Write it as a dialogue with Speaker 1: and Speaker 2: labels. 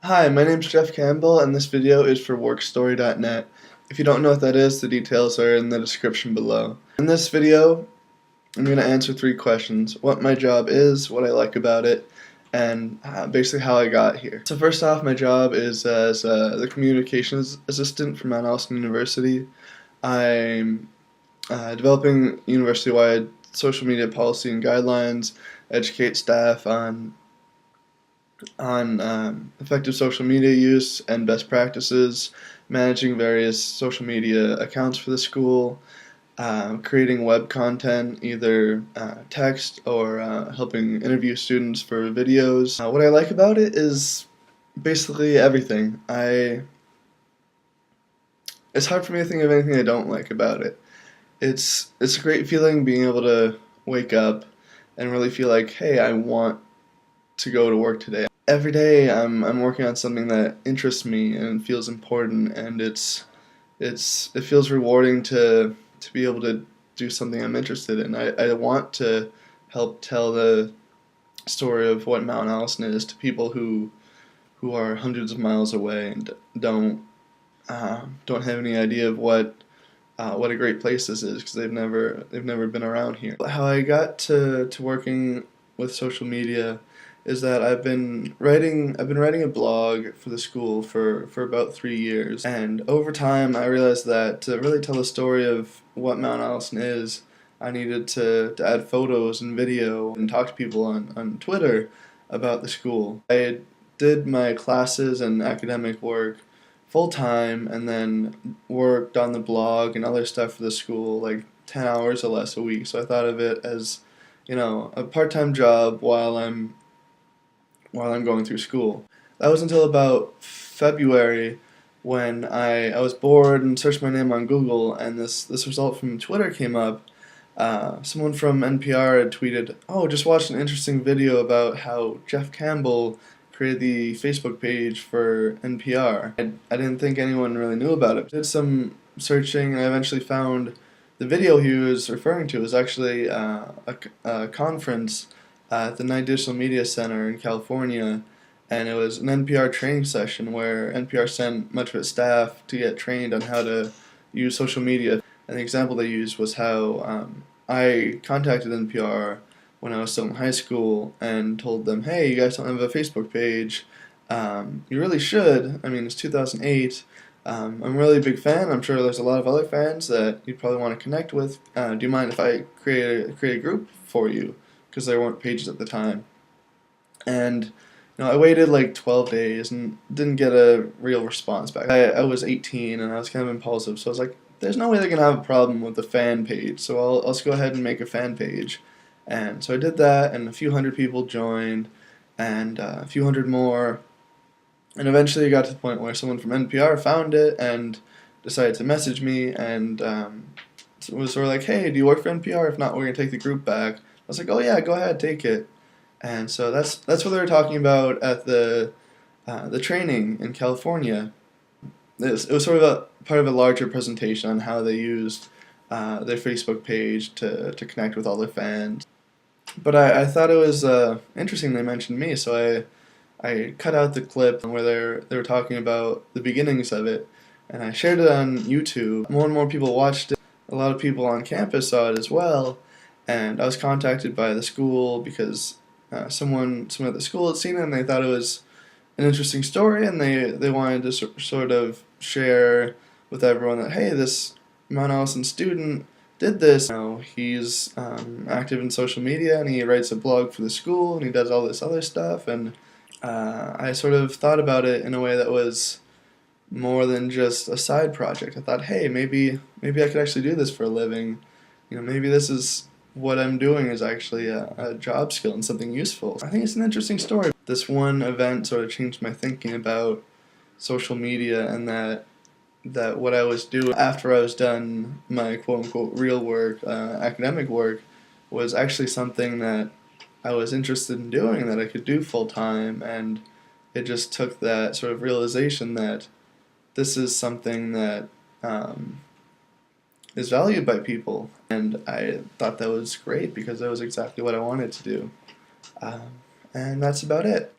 Speaker 1: Hi, my name's Geoff Campbell, and this video is for WorkStory.net. If you don't know what that is, the details are in the description below. In this video, I'm going to answer 3 questions: what my job is, what I like about it, and basically how I got here. So first off, my job is as the communications assistant for Mount Allison University. I'm developing university-wide social media policy and guidelines, educate staff on effective social media use and best practices, managing various social media accounts for the school, creating web content, either text or helping interview students for videos. What I like about it is basically everything. It's hard for me to think of anything I don't like about it. It's a great feeling being able to wake up and really feel like, hey, I want to go to work today. Every day I'm working on something that interests me and feels important, and it feels rewarding to be able to do something I'm interested in. I want to help tell the story of what Mount Allison is to people who are hundreds of miles away and don't have any idea of what a great place this is, because they've never been around here. How I got to working with social media is that I've been writing a blog for the school for about 3 years, and over time I realized that to really tell the story of what Mount Allison is, I needed to add photos and video and talk to people on Twitter about the school. I did my classes and academic work full time, and then worked on the blog and other stuff for the school like 10 hours or less a week. So I thought of it as, a part-time job while I'm going through school. That was until about February, when I was bored and searched my name on Google, and this result from Twitter came up. Someone from NPR had tweeted, "Oh, just watched an interesting video about how Geoff Campbell created the Facebook page for NPR." I didn't think anyone really knew about it. Did some searching, and I eventually found the video he was referring to was actually a conference at the Night Digital Media Center in California, and it was an NPR training session where NPR sent much of its staff to get trained on how to use social media. And the example they used was how I contacted NPR when I was still in high school and told them, "Hey, you guys don't have a Facebook page. You really should. I mean, it's 2008. I'm a really big fan. I'm sure there's a lot of other fans that you'd probably want to connect with. Do you mind if I create a group for you?" Because there weren't pages at the time. And I waited like 12 days and didn't get a real response back. I was 18 and I was kind of impulsive, so I was like, there's no way they're going to have a problem with the fan page, so I'll just go ahead and make a fan page. And so I did that, and a few hundred people joined, and a few hundred more. And eventually it got to the point where someone from NPR found it and decided to message me, and it was sort of like, "Hey, do you work for NPR? If not, we're going to take the group back." I was like, "Oh yeah, go ahead, take it." And so that's what they were talking about at the training in California. It was sort of a part of a larger presentation on how they used their Facebook page to connect with all their fans. But I thought it was interesting they mentioned me, so I cut out the clip where they were talking about the beginnings of it, and I shared it on YouTube. More and more people watched it. A lot of people on campus saw it as well, and I was contacted by the school because someone at the school had seen it, and they thought it was an interesting story, and they wanted to sort of share with everyone that, hey, this Mount Allison student did this. He's active in social media, and he writes a blog for the school, and he does all this other stuff. And I sort of thought about it in a way that was more than just a side project. I thought, hey, maybe I could actually do this for a living. Maybe this is what I'm doing is actually a job skill and something useful. I think it's an interesting story. This one event sort of changed my thinking about social media, and that what I was doing after I was done my quote-unquote real work, academic work, was actually something that I was interested in doing, that I could do full-time, and it just took that sort of realization that this is something that is valued by people, and I thought that was great because that was exactly what I wanted to do. And that's about it.